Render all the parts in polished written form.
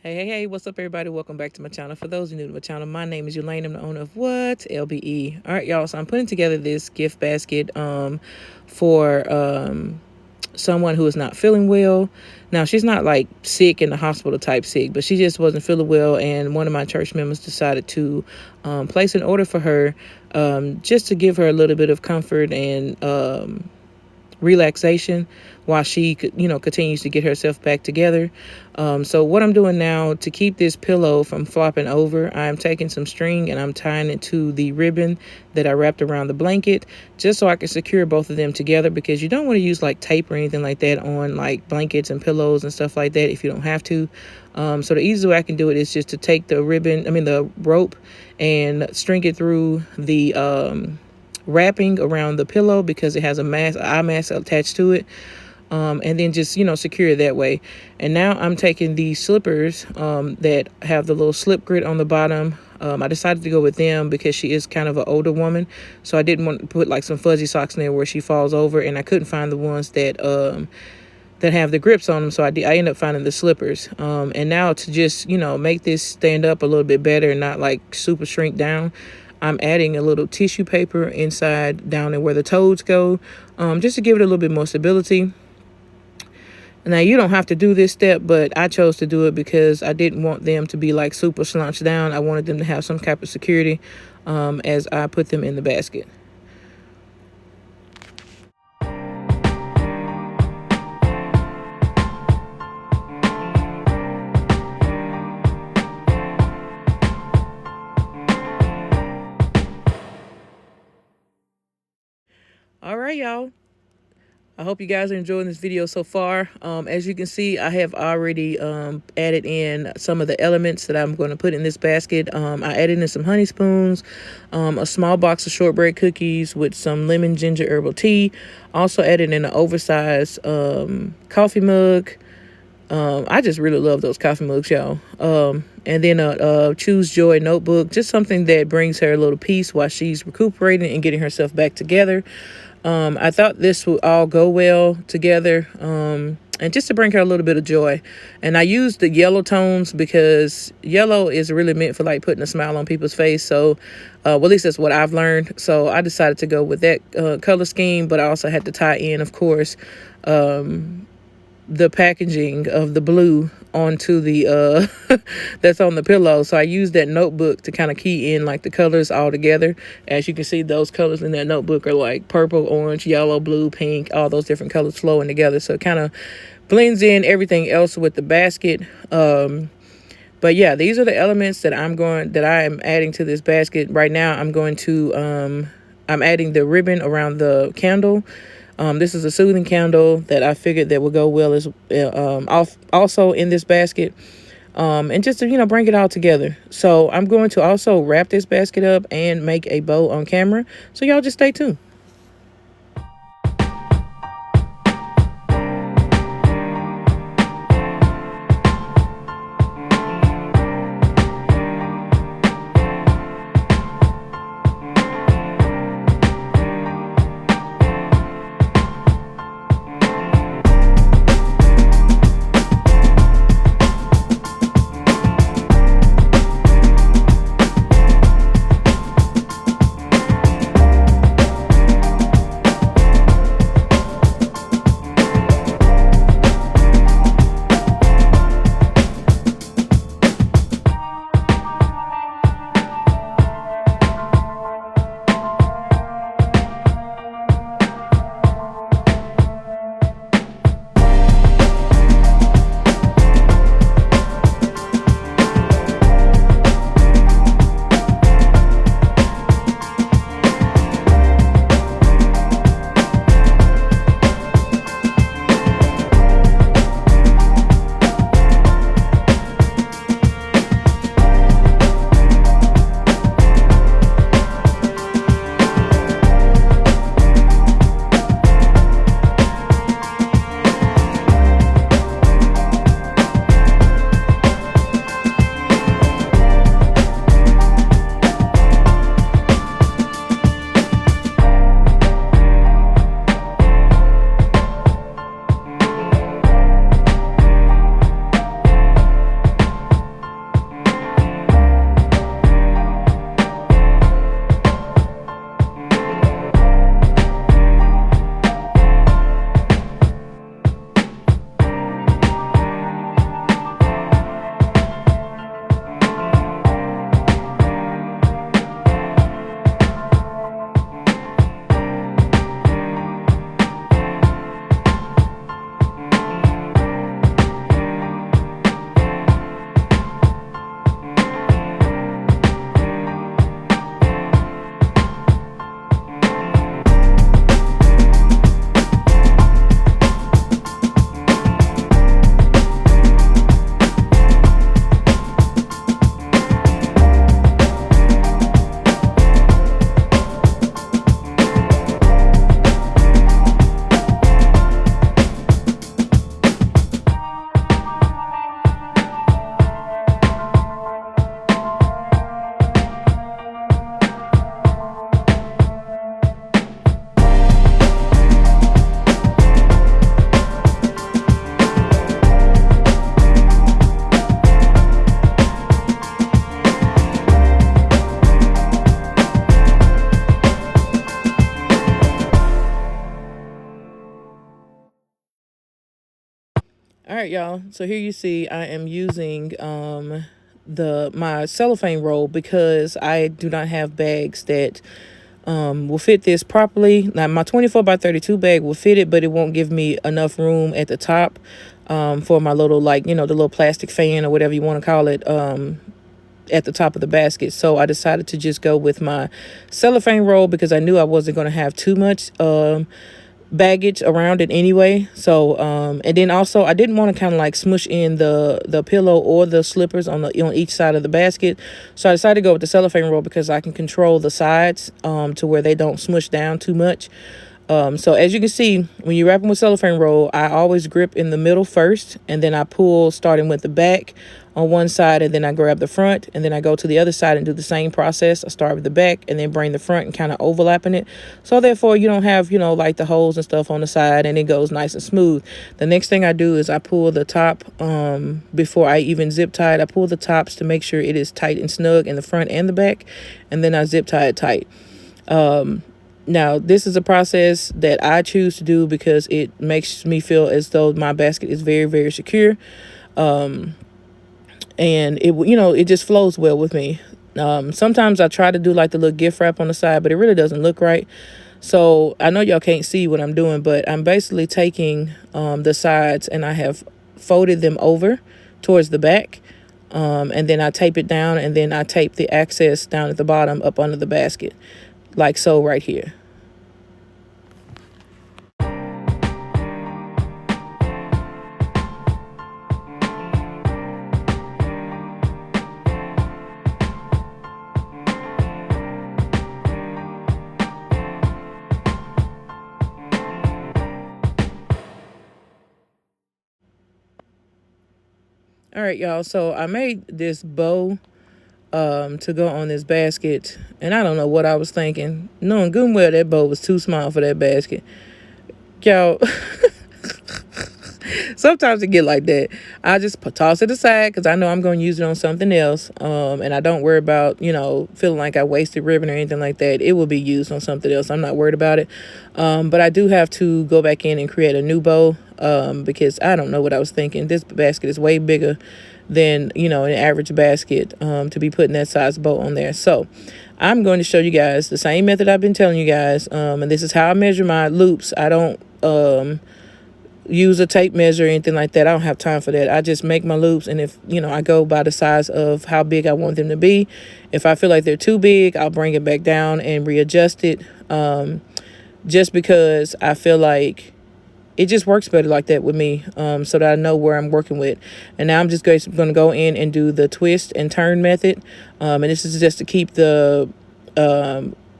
Hey, what's up, everybody? Welcome back to my channel. For those who new to my channel, my name is Elaine. I'm the owner of What? LBE. All right, y'all. So I'm putting together this gift basket for someone who is not feeling well. Now, she's not like sick in the hospital type sick, but she just wasn't feeling well. And one of my church members decided to place an order for her just to give her a little bit of comfort and relaxation while she continues to get herself back together. So what I'm doing now to keep this pillow from flopping over, I'm taking some string and I'm tying it to the ribbon that I wrapped around the blanket, just so I can secure both of them together, because you don't want to use like tape or anything like that on like blankets and pillows and stuff like that if you don't have to. So the easiest way I can do it is just to take the rope, and string it through the wrapping around the pillow, because it has eye mask attached to it, and then just secure it that way. And now I'm taking these slippers that have the little slip grit on the bottom. I decided to go with them because she is kind of an older woman, so I didn't want to put like some fuzzy socks in there where she falls over, and I couldn't find the ones that have the grips on them, so I ended up finding the slippers. And now to just make this stand up a little bit better and not like super shrink down, I'm adding a little tissue paper inside down and where the toes go, just to give it a little bit more stability. Now, you don't have to do this step, but I chose to do it because I didn't want them to be like super slouched down. I wanted them to have some type of security as I put them in the basket. All right, y'all. I hope you guys are enjoying this video so far. As you can see, I have already added in some of the elements that I'm going to put in this basket. I added in some honey spoons, a small box of shortbread cookies with some lemon ginger herbal tea. Also added in an oversized coffee mug. I just really love those coffee mugs, y'all. And then a Choose Joy notebook, just something that brings her a little peace while she's recuperating and getting herself back together. I thought this would all go well together, and just to bring her a little bit of joy. And I used the yellow tones because yellow is really meant for like putting a smile on people's face. So, well, at least that's what I've learned. So I decided to go with that color scheme, but I also had to tie in, of course, the packaging of the blue onto the that's on the pillow. So I used that notebook to kind of key in like the colors all together. As you can see, those colors in that notebook are like purple, orange, yellow, blue, pink, all those different colors flowing together, so it kind of blends in everything else with the basket. But yeah, these are the elements that I am adding to this basket right now. I'm adding the ribbon around the candle. This is a soothing candle that I figured that would go well as also in this basket, and just to bring it all together. So I'm going to also wrap this basket up and make a bow on camera, so y'all just stay tuned. All right, y'all. So here you see I am using my cellophane roll because I do not have bags that will fit this properly. Now my 24 by 32 bag will fit it, but it won't give me enough room at the top for my little, like, the little plastic fan or whatever you want to call it at the top of the basket. So I decided to just go with my cellophane roll because I knew I wasn't going to have too much baggage around it anyway. So and then also I didn't want to kind of like smush in the pillow or the slippers on each side of the basket. So I decided to go with the cellophane roll because I can control the sides to where they don't smush down too much. So as you can see, when you wrap them with cellophane roll, I always grip in the middle first, and then I pull starting with the back on one side, and then I grab the front, and then I go to the other side and do the same process. I start with the back and then bring the front and kind of overlapping it. So therefore you don't have, like the holes and stuff on the side, and it goes nice and smooth. The next thing I do is I pull the top before I even zip tie it. I pull the tops to make sure it is tight and snug in the front and the back, and then I zip tie it tight. Now, this is a process that I choose to do because it makes me feel as though my basket is very, very secure. And it just flows well with me. Sometimes I try to do like the little gift wrap on the side, but it really doesn't look right. So I know y'all can't see what I'm doing, but I'm basically taking the sides and I have folded them over towards the back. And then I tape it down, and then I tape the access down at the bottom up under the basket, like so right here. All right, y'all. So I made this bow to go on this basket, and I don't know what I was thinking, knowing good and well that bow was too small for that basket. Y'all, sometimes it get like that. I just toss it aside because I know I'm going to use it on something else, and I don't worry about, feeling like I wasted ribbon or anything like that. It will be used on something else. I'm not worried about it, but I do have to go back in and create a new bow because I don't know what I was thinking. This basket is way bigger than, an average basket to be putting that size bow on there. So I'm going to show you guys the same method I've been telling you guys, and this is how I measure my loops. I don't use a tape measure or anything like that. I don't have time for that. I just make my loops, and if I go by the size of how big I want them to be. If I feel like they're too big, I'll bring it back down and readjust it, just because I feel like it just works better like that with me, so that I know where I'm working with. And now I'm just going to go in and do the twist and turn method, and this is just to keep the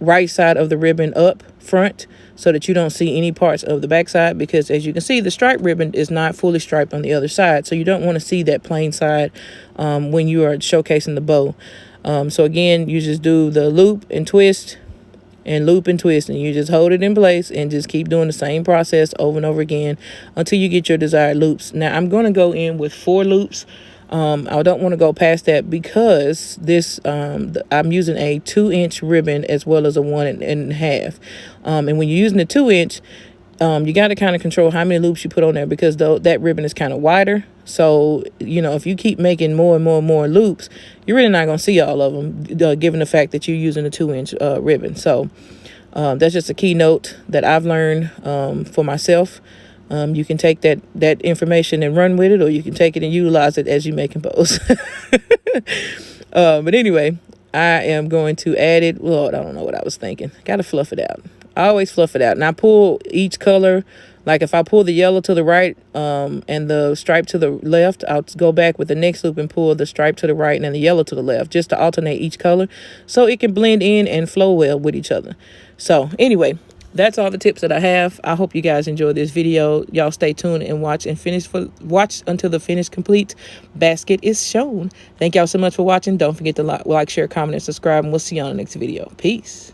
right side of the ribbon up front so that you don't see any parts of the back side, because as you can see, the stripe ribbon is not fully striped on the other side, so you don't want to see that plain side when you are showcasing the bow. So again, you just do the loop and twist and loop and twist, and you just hold it in place and just keep doing the same process over and over again until you get your desired loops. Now I'm going to go in with 4 loops. I don't want to go past that because this I'm using a 2-inch ribbon as well as a 1.5. And when you're using the 2-inch, you got to kind of control how many loops you put on there, because that ribbon is kind of wider. So, if you keep making more and more and more loops, you're really not going to see all of them, given the fact that you're using a 2-inch ribbon. So that's just a keynote that I've learned for myself. You can take that information and run with it, or you can take it and utilize it as you make bows. But anyway, I am going to add it. Lord, I don't know what I was thinking. Got to fluff it out. I always fluff it out. And I pull each color. Like if I pull the yellow to the right and the stripe to the left, I'll go back with the next loop and pull the stripe to the right and then the yellow to the left, just to alternate each color so it can blend in and flow well with each other. So anyway, that's all the tips that I have. I hope you guys enjoyed this video. Y'all stay tuned and watch until the finished complete basket is shown. Thank y'all so much for watching. Don't forget to like, share, comment, and subscribe, and we'll see you on the next video. Peace.